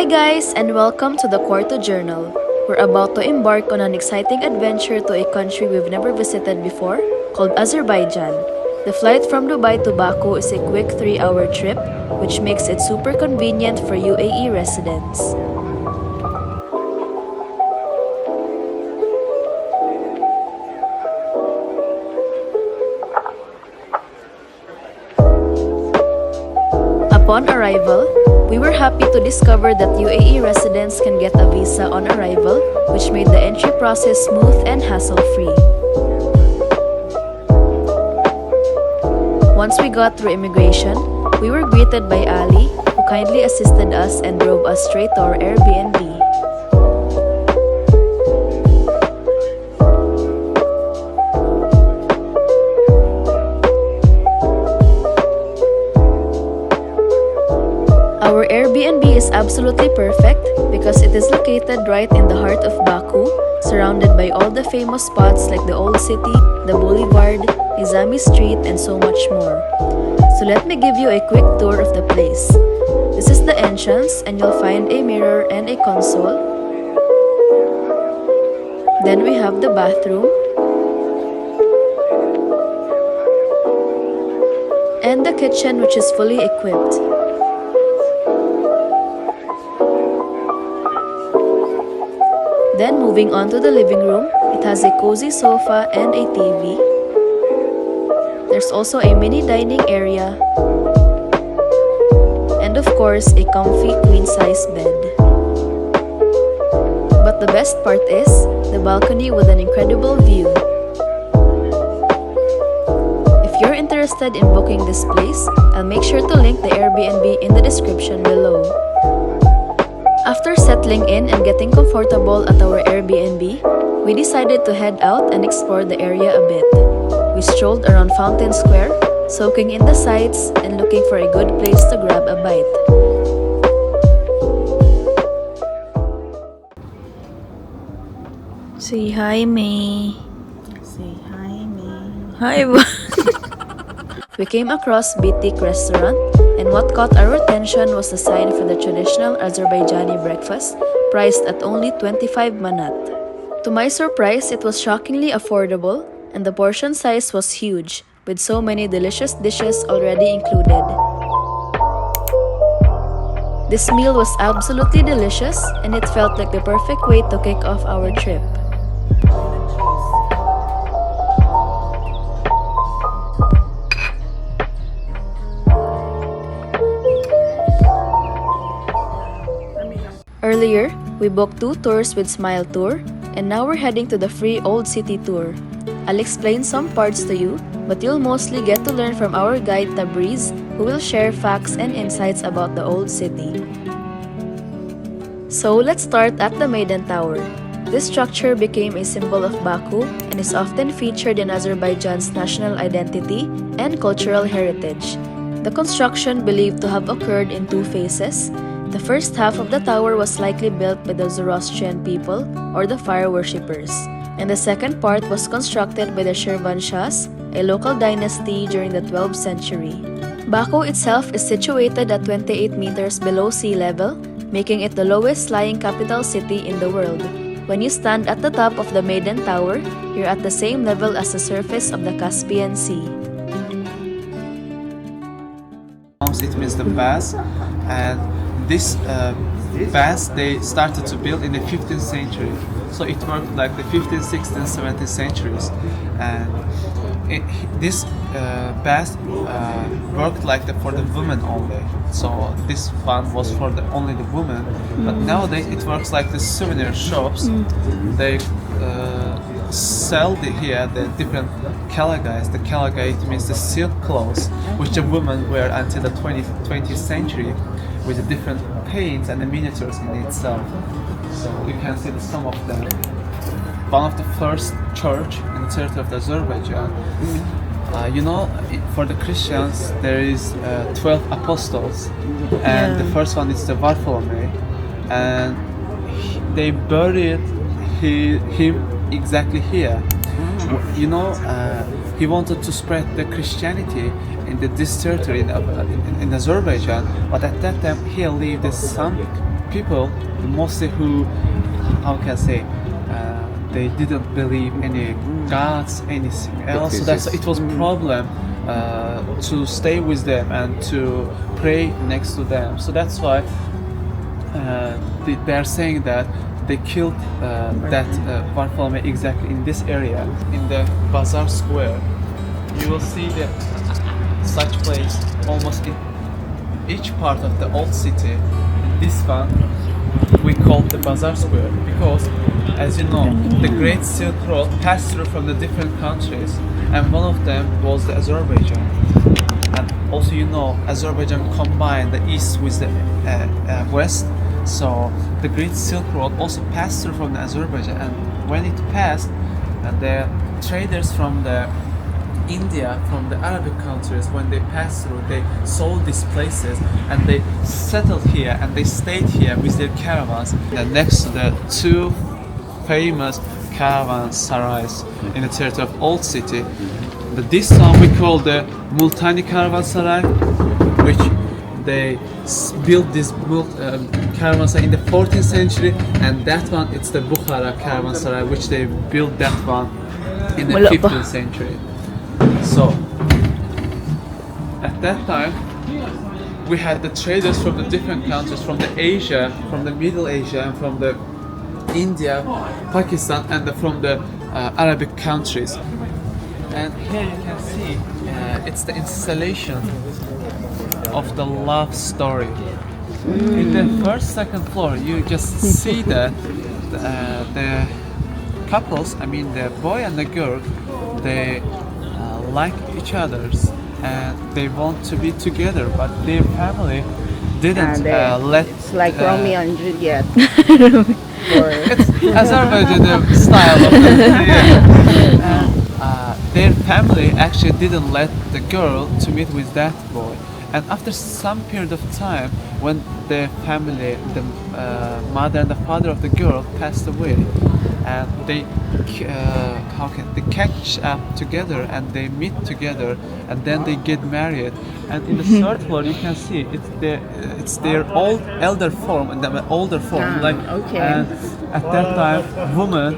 Hi guys, and welcome to the Cuarto Journal. We're about to embark on an exciting adventure to a country we've never visited before, called Azerbaijan. The flight from Dubai to Baku is a quick 3-hour trip, which makes it super convenient for UAE residents. Upon arrival, we were happy to discover that UAE residents can get a visa on arrival, which made the entry process smooth and hassle-free. Once we got through immigration, we were greeted by Ali, who kindly assisted us and drove us straight to our Airbnb. Our Airbnb is absolutely perfect because it is located right in the heart of Baku, surrounded by all the famous spots like the Old City, the Boulevard, Nizami Street, and so much more. So let me give you a quick tour of the place. This is the entrance, and you'll find a mirror and a console. Then we have the bathroom and the kitchen, which is fully equipped. Then moving on to the living room, it has a cozy sofa and a TV. There's also a mini dining area. And of course, a comfy queen-size bed. But the best part is, the balcony with an incredible view. If you're interested in booking this place, I'll make sure to link the Airbnb in the description below. After settling in and getting comfortable at our Airbnb, we decided to head out and explore the area a bit. We strolled around Fountainsquare, soaking in the sights and looking for a good place to grab a bite. Say hi, May. Say hi, May. Hi, We came across Bitik restaurant, and what caught our attention was the sign for the traditional Azerbaijani breakfast, priced at only 25 manat. To my surprise, it was shockingly affordable, and the portion size was huge, with so many delicious dishes already included. This meal was absolutely delicious, and it felt like the perfect way to kick off our trip. Earlier, we booked 2 tours with Smile Tour, and now we're heading to the free Old City Tour. I'll explain some parts to you, but you'll mostly get to learn from our guide Tabriz, who will share facts and insights about the Old City. So let's start at the Maidentower. This structure became a symbol of Baku and is often featured in Azerbaijan's national identity and cultural heritage. The construction believed to have occurred in 2 phases. The first half of the tower was likely built by the Zoroastrian people or the fire worshippers, and the second part was constructed by the Shirvanshahs, a local dynasty during the 12th century. Baku itself is situated at 28 meters below sea level, making it the lowest lying capital city in the world. When you stand at the top of the Maiden Tower, you're at the same level as the surface of the Caspian Sea. It means the baths, and this baths they started to build in the 15th century, so it worked like the 15th, 16th, 17th centuries, and this bath worked like for the women only. So this one was for only the women, but nowadays it works like the souvenir shops. They sell here the different kalagais. The kalagai, it means the silk clothes which the women wear until the 20th century, with the different paints and the miniatures in itself. So you can see some of them. One of the first church in the territory of Azerbaijan. For the Christians there is 12 apostles, and the first one is the Bartholomew, and they buried him exactly here. He wanted to spread the Christianity in this territory in Azerbaijan, but at that time he lived some people mostly who, how can I say, they didn't believe any gods, anything else. So that's it was a problem to stay with them and to pray next to them. So that's why they are saying that they killed that Bartholomew exactly in this area, in the Bazaar Square. You will see that such place almost in each part of the old city. This one we call the Bazaar Square because, as you know, the Great Silk Road passed through from the different countries, and one of them was the Azerbaijan. And also, you know, Azerbaijan combined the east with the west. So the Great Silk Road also passed through from the Azerbaijan, and when it passed, the traders from the India, from the Arabic countries, when they passed through, they sold these places and they settled here and they stayed here with their caravans. And next to the two famous caravansarais in the territory of Old City, this one we call the Multani Caravansaray, which they built this caravansaray in the 14th century, and that one it's the Bukhara Caravansaray, which they built that one in the 15th century. So at that time we had the traders from the different countries, from the Asia, from the Middle Asia, and from the India, Pakistan, and from the Arabic countries. And here you can see it's the installation of the love story. In the first, second floor, you just see that the couples, I mean the boy and the girl, they like each other's and they want to be together, but their family didn't let. It's like Romeo and Juliet. It's Azerbaijani style of it. Yeah. Their family actually didn't let the girl to meet with that boy, and after some period of time, when the family, the mother and the father of the girl passed away, and they they catch up together and they meet together and then they get married. And in the third floor you can see it's their old elder form and the older form, like and at that time women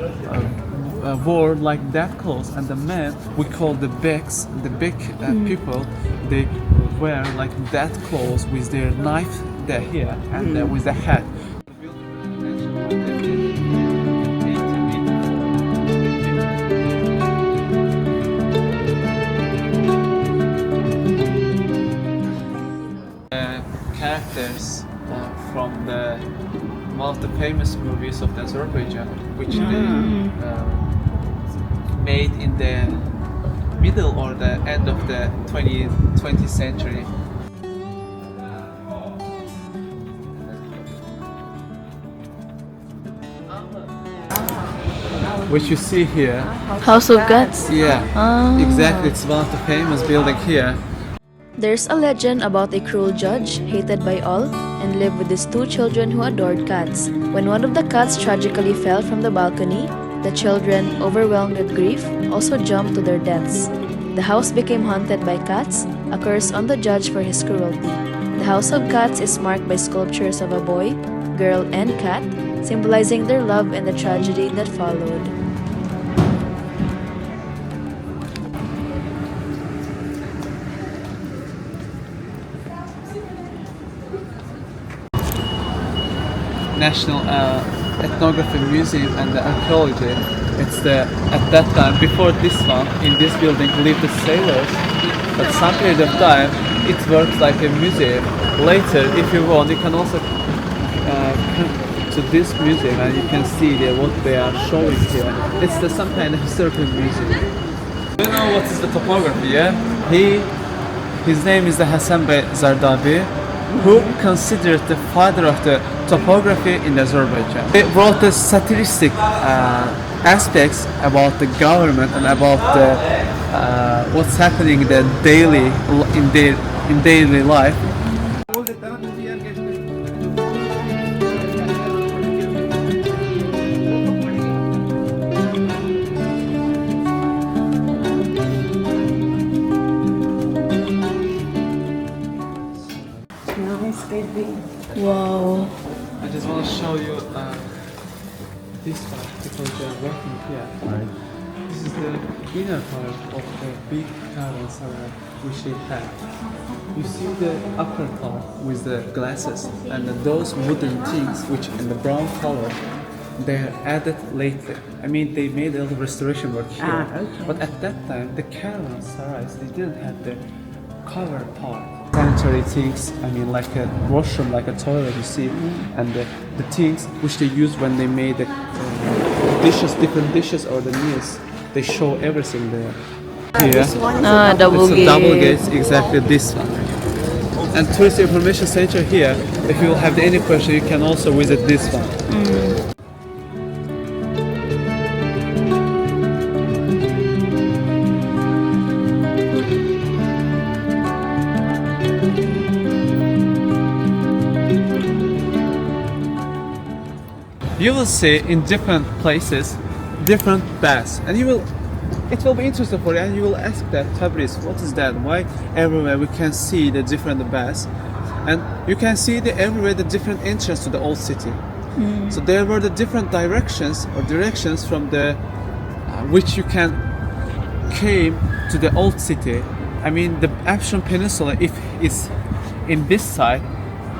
wore like that clothes, and the men we call the beks, the big people, they wear like that clothes with their knife there here and with the hat. Characters from one of the famous movies of Azerbaijan, which they made in the middle or the end of the 20th century. Which you see here. House of Gods? Yeah, exactly. It's one of the famous buildings here. There's a legend about a cruel judge, hated by all, and lived with his two children who adored cats. When one of the cats tragically fell from the balcony, the children, overwhelmed with grief, also jumped to their deaths. The house became haunted by cats, a curse on the judge for his cruelty. The House of Cats is marked by sculptures of a boy, girl, and cat, symbolizing their love and the tragedy that followed. National Ethnography Museum and the Archaeology. It's at that time, before this one, in this building lived the sailors, but some period of time it works like a museum. Later, if you want, you can also come to this museum and you can see what they are showing here. It's some kind of historical museum. You know what is the topography, yeah? His name is the Hassan Bey Zardabi, who considered the father of the topography in Azerbaijan. He wrote the satiristic aspects about the government and about what's happening in daily life. Nice, baby. Wow. I just this one because they're working here. Right. This is the inner part of the big caravanserai which they have. You see the upper part with the glasses and those wooden things which in the brown color they're added lately. I mean they made a little restoration work here. Okay. But at that time the caravanserais they didn't have the cover part. Sanitary things, I mean like a washroom, like a toilet you see, and the things which they use when they made the dishes, different dishes or the meals, they show everything there. Here, Double it's a double gate, exactly this one. And tourist information center here, if you have any question you can also visit this one. You will see in different places different baths, and it will be interesting for you, and you will ask that Tabriz, what is that? Why everywhere we can see the different baths, and you can see everywhere the different entrance to the old city. So there were the different directions from the which you can came to the old city. I mean the Afshan Peninsula, if it's in this side,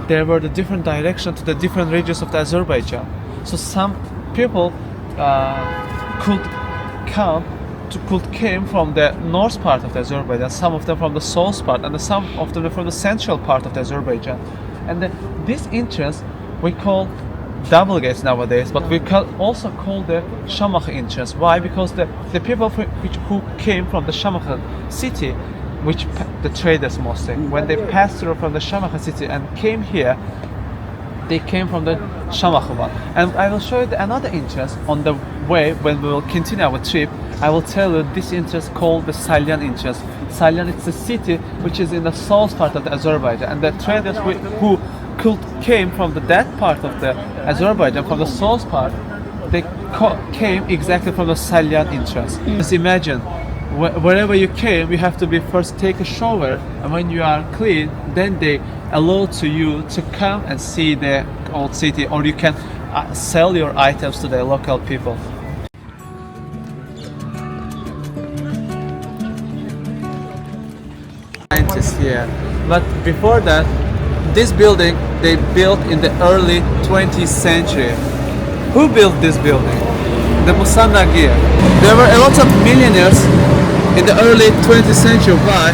there were the different directions to the different regions of the Azerbaijan. So some people could came from the north part of the Azerbaijan, some of them from the south part, and some of them from the central part of the Azerbaijan. And this entrance we call double gates nowadays, but we also call the Shamakh entrance. Why? Because the people who came from the Shamakh city, which the traders mostly, when they passed through from the Shamakh city and came here, they came from the Shamakh one. And I will show you another entrance on the way when we will continue our trip. I will tell you this entrance called the Salyan entrance. Salyan is a city which is in the south part of the Azerbaijan, and the traders who came from that part of the Azerbaijan, from the south part, they came exactly from the Salyan entrance. Just imagine, wherever you came, you have to first take a shower, and when you are clean, then they allow to you to come and see the old city, or you can sell your items to the local people. Scientists here, but before that, this building they built in the early 20th century. Who built this building? The Musannagiya. There were a lot of millionaires in the early 20th century. Why?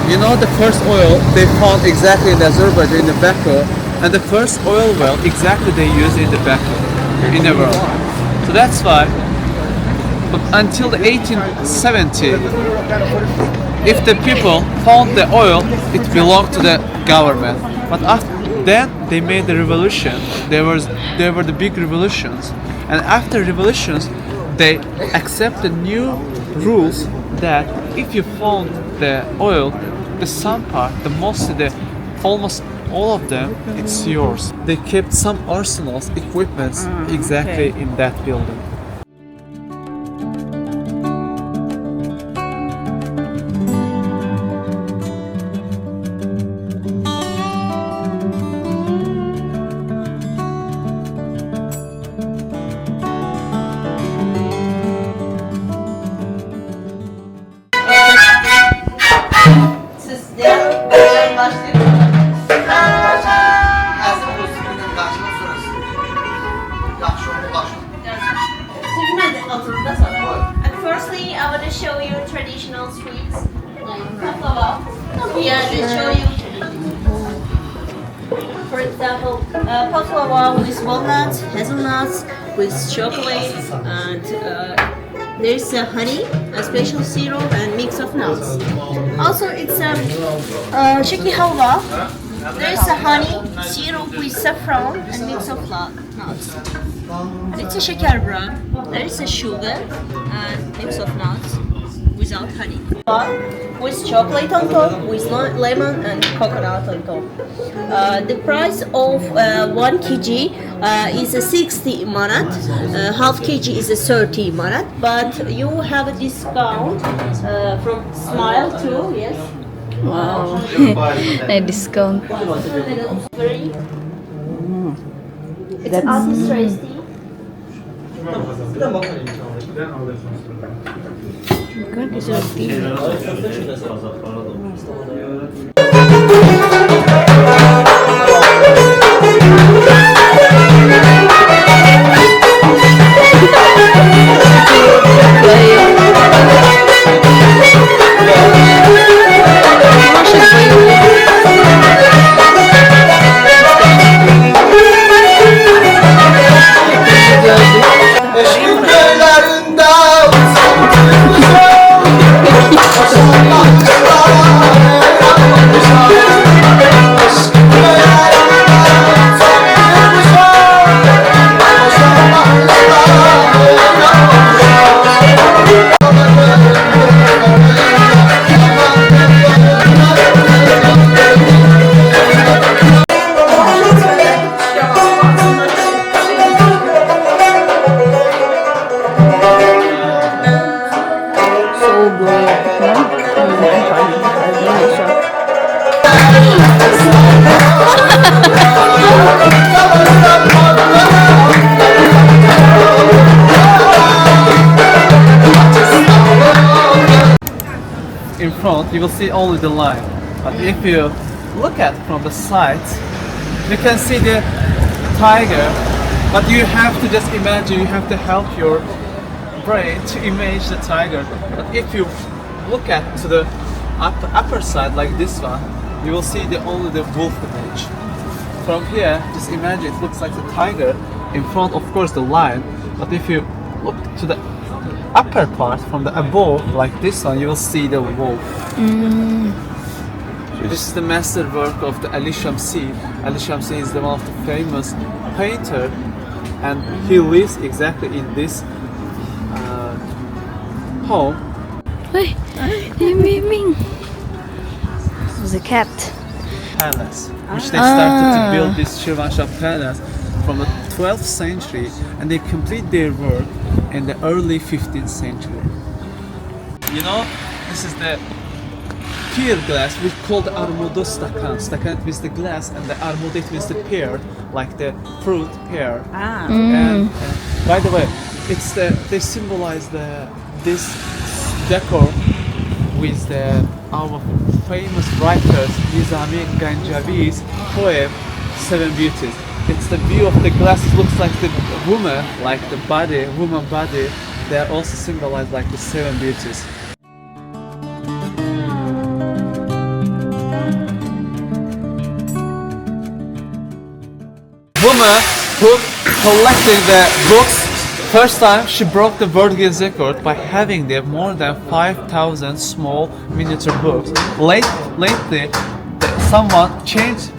You know, the first oil they found exactly in Azerbaijan, in the Baku, and the first oil well exactly they used in the Baku, in the world. So that's why. But until the 1870, if the people found the oil, it belonged to the government. But then they made the revolution. There were the big revolutions, and after revolutions, they accepted new rules that if you found the oil, the some part, almost all of them, it's yours. They kept some arsenals, equipments exactly in that building. And firstly, I want to show you traditional sweets like baklava. Yeah, they show you. For example, baklava with walnuts, hazelnuts, with chocolate, and there's honey, a special syrup, and mix of nuts. Also, it's a shaki halwa. There's a honey, syrup with saffron, and mix of nuts. It's a shakar bread. There is a sugar and mix of nuts without honey. With chocolate on top, with lemon and coconut on top. The price of 1 kg is a 60 manat. Half kg is a 30 manat. But you have a discount from Smile too, yes? Wow. A discount. It's administrative. In front, you will see only the line. But if you look at from the side, you can see the tiger. But you have to just imagine, you have to help your brain to image the tiger. But if you look at to the upper side, like this one, you will see only the wolf image. From here, just imagine it looks like the tiger. In front, of course, the lion. But if you look to the upper part from the above, like this one, you will see the wolf. This is the masterwork of the Ali Shamsi. Ali Shamsi is the one of the famous painter, and he lives exactly in this home. Hey, Ming. This was a cat. Palace, which they started to build this Shirvanshahs Palace from the 12th century, and they complete their work in the early 15th century. You know, this is the pear glass, we call the armudu stakan. Stakan means the glass, and the armud it means the pear, like the fruit pear. And by the way, it's they symbolize this decor with our famous writers Nizami Ganjavi's poem Seven Beauties. It's the view of the glass. It looks like the woman, like the body, woman body. They are also symbolized like the seven beauties. Woman who collected the books, first time she broke the world Guinness record by having there more than 5,000 small miniature books. Lately, someone changed,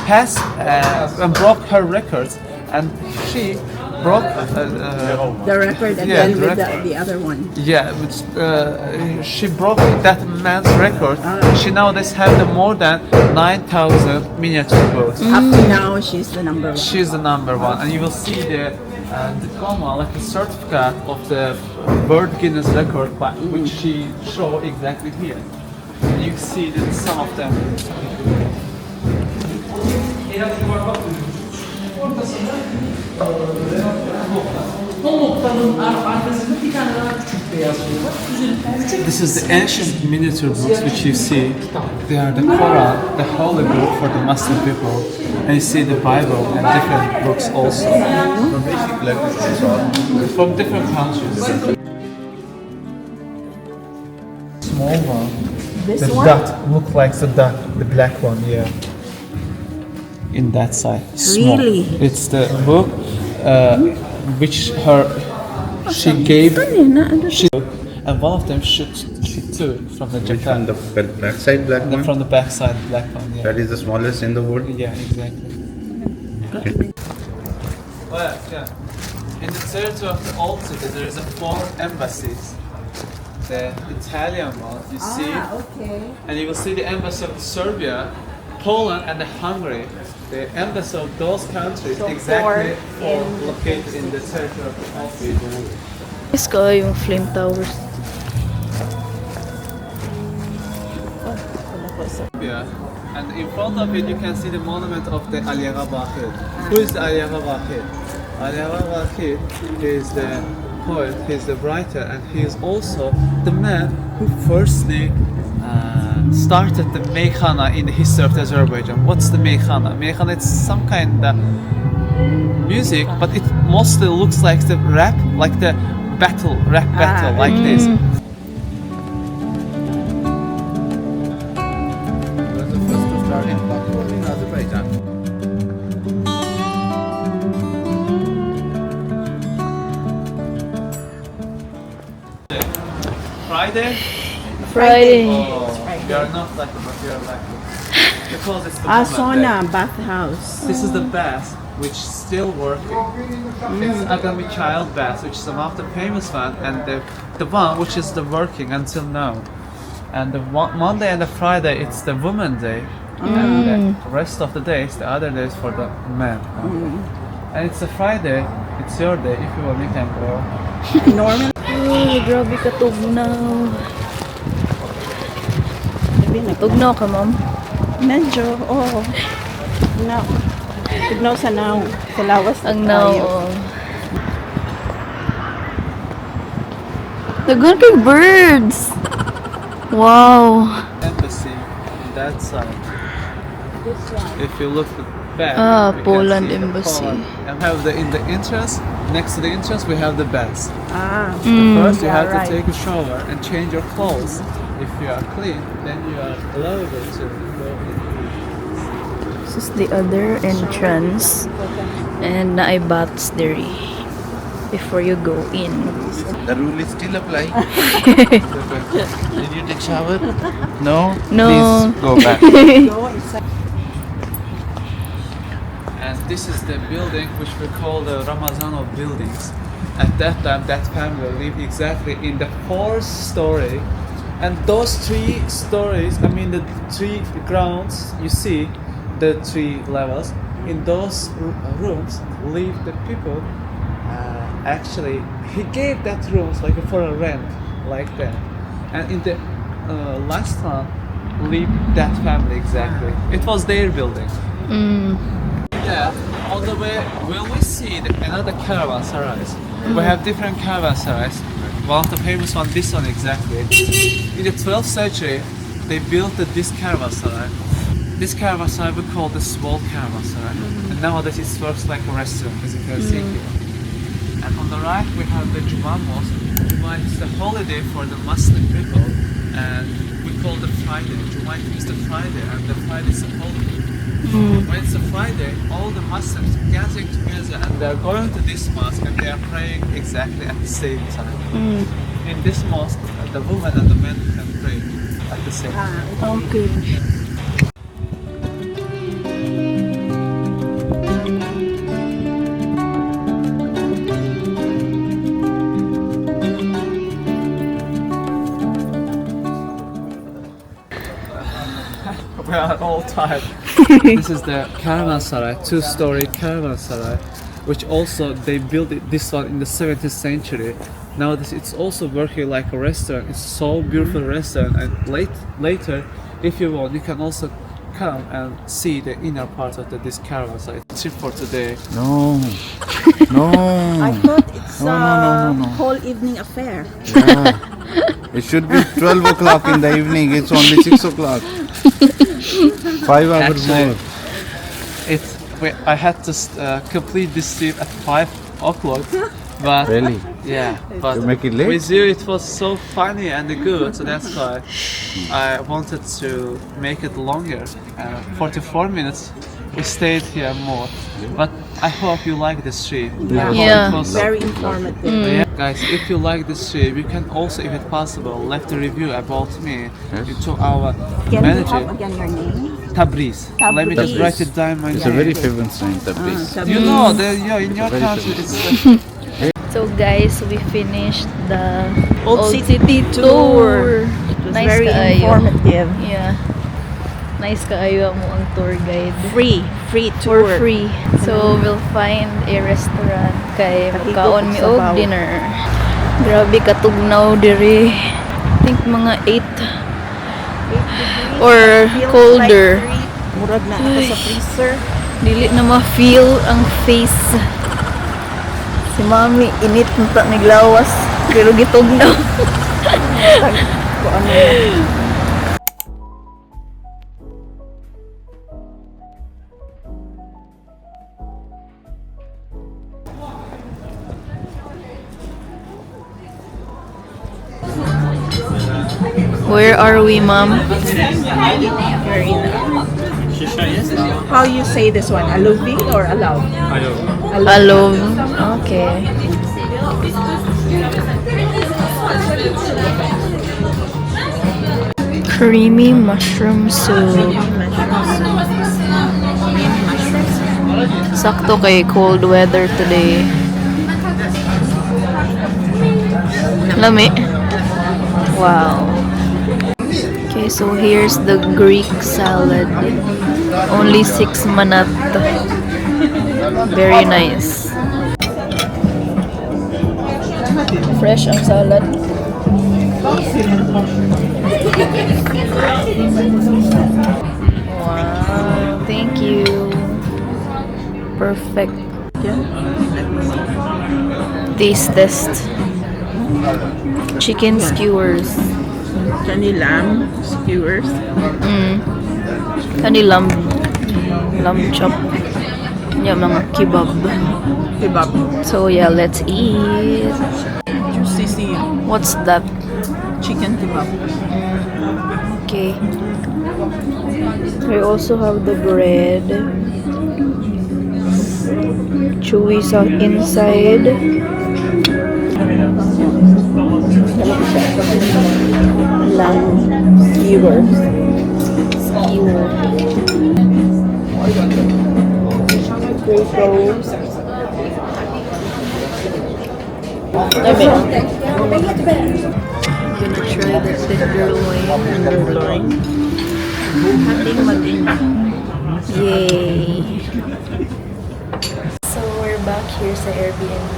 passed and broke her records, and she broke The record again with the other one. yeah, which, she broke that man's record. She nowadays has more than 9,000 miniature books. Up to now, she's the number one. She's the number one, and you will see the diploma, like a certificate of the World Guinness Record, which she show exactly here. And you see that some of them. This is the ancient miniature books which you see. They are the Quran, the holy book for the Muslim people, and you see the Bible and different books also from different countries. Small one. This The one? dot look like the dot, the black one, yeah. In that side. Small. Really? It's the book which she gave. She, and one of them she took from the Which Japan. one? The back side black one? From the back side, black one. Yeah. That is the smallest in the world? Yeah, exactly. Well, yeah. In the territory of the old city, there is 4 embassies. The Italian one, you see, okay. and you will see the embassy of Serbia, Poland, and Hungary. The embassy of those countries exactly 4 located in the territory of the old city. Nice ko yung flame towers. Yeah. And in front of it, you can see the monument of the Aliaga Bahir. Who is the Aliaga Bahir? Ali Wakil is the poet, he's the writer, and he is also the man who firstly started the meykhana in the history of Azerbaijan. What's the meykhana? Meykhana is some kind of music, but it mostly looks like the rap, like the rap battle, like this. He was the first to start in Baku in Azerbaijan. Friday? Friday. Oh, we are not lucky, but we are lucky. Because it's the moment Sauna, bathhouse. This is the bath which is still working. It's Agami Child Bath, which is one of the famous one, and the one which is the working until now. And the Monday and the Friday, it's the Women Day, and the rest of the days, the other days for the men. And it's a Friday. It's your day. If you want, you can go. Normal. Uy, grabe ka tugnaw. Tugnaw ka, ma'am? Medyo, oo. Now. Tugnaw sa now. Sa lawas. Ang now. Dagan kay birds. Wow. Embassy on that side. If you look back, Ah, you can Poland see the Embassy. Poland. And have in the entrance, next to the entrance, we have the beds. First, you have to take a shower and change your clothes. If you are clean, then you are allowed to go in. This is the other entrance. And naay baths there before you go in. The rule is still apply. Did you take shower? No? No. Please go back. And this is the building which we call the Ramazanov buildings. At that time, that family lived exactly in the 4th story. And those 3 stories, I mean the 3 grounds, you see the 3 levels. In those rooms live the people. Actually, he gave that rooms like for a rent, like that. And in the last one lived that family exactly. It was their building. Yeah, on the way, when we see another caravanserais, we have different caravanserais. One of the famous one, this one exactly. In the 12th century, they built this caravanserai. This caravanserai we call the small caravanserai. And nowadays it works like a restaurant, as you can see here. And on the right, we have the Juma Mosque. Juma is the holiday for the Muslim people, and we call the Friday. Juma is the Friday, and the Friday is a holiday. When it's a Friday, all the Muslims gathering together and they're going to this mosque and they are praying exactly at the same time. In this mosque, the women and the men can pray at the same time. Okay. We are all tired. This is the caravanserai, 2-story caravanserai, which also they built this one in the 17th century. Nowadays it's also working like a restaurant. It's so beautiful restaurant, and later, if you want, you can also come and see the inner part of this caravanserai. Trip for today. No. No. I thought it's No. whole evening affair. Yeah. It should be 12 o'clock in the evening. It's only 6 o'clock. 5 hours Actually, more. I had to complete this trip at 5 o'clock. But Really? yeah, but You make it late? with you it was so funny and good, so that's why I wanted to make it longer. 44 minutes. We stayed here more, but I hope you like this trip. Yeah. It was- Very informative. Yeah, guys, if you like this trip, you can also, if it's possible, left a review about me to our Can you manager, have again your name? Tabriz. Let me just Tabriz. write it down. It's a very famous sign, the place. You know, in your Very country, famous. it's So guys, we finished the Old Old City City tour. tour. It was Nice very kaayo. informative. Yeah. Nice kaayo mo ang tour guide. Free For tour. free. So we'll find a restaurant kay Pati magkaon mi og sabaw. dinner. Grabe katugnaw diri. I think mga 8 or Feels colder. Like murag na ako sa freezer. Dili na ma-feel ang face. Si Mami, init na naglawas. Pero gitugnaw. Kung ano yan. Where are we, Mom? How you say this one? Aluvi or alaw? Alone. Okay. Creamy mushroom soup. Sakto kay cold weather today. Lami. Wow. Okay, so here's the Greek salad. Only 6 manat. Very nice. Fresh ang salad. Wow, thank you. Perfect. Taste test. Chicken skewers. Kani lamb skewers. Kani lamb chop. Yeah, mga kebab. Kebab. So yeah, let's eat. Juicy What's that? chicken kebab. Okay. We also have the bread. Chewy sa inside. Lamb skewers. Skewer. Crossroads. I'm gonna try the tenderloin. Hating maging. Yay! So we're back here sa Airbnb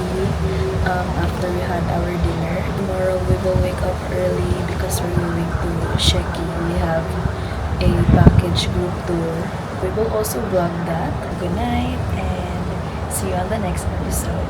after we had our dinner. Tomorrow we will wake up early because we're going to Sheki. We have a package group tour. We will also vlog that. Good night and see you on the next episode.